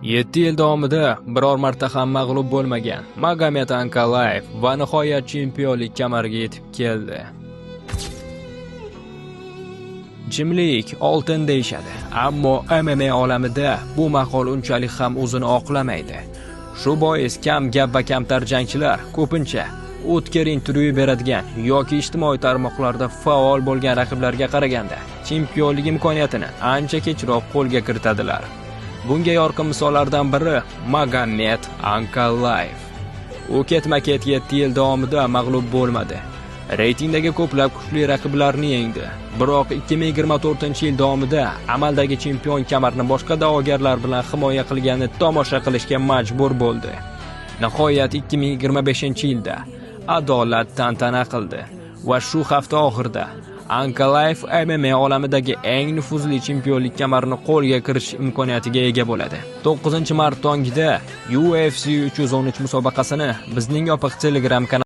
7 yil davomida biror marta ham mag'lub bo'lmagan Magomed Ankalaev va nihoyat chempionlik kamariga yetib keldi. Jimlik oltin deyshadi, ammo MMA olamida bu maqol unchalik ham o'zini oqlamaydi. Shu bois kam gap va kamtar jangchilar ko'pincha o'tkir intervyu beradigan yoki ijtimoiy tarmoqlarda faol bo'lgan raqiblarga qaraganda chempionlik imkoniyatini ancha kechroq qo'lga kiritadilar. Bunga yorqin misollardan biri Magomed Ankalaev. U ketma-ket 7 yil davomida mag'lub bo'lmadi. Reytingdagi ko'plab kuchli raqiblarni yengdi. Biroq 2024-yil davomida amaldagi chempion kamarni boshqa da'vogarlar bilan himoya qilganini tomosha qilishga majbur bo'ldi. Nihoyat 2025-yilda adolat tantana qildi va shu hafta oxirida Ankalaev MMA olamidagi eng nufuzli chempionlik kamarini qo'lga kiritish imkoniyatiga ega bo'ladi. 9-mart tongida UFC 313 musobaqasini bizning yopiq Telegram kanalida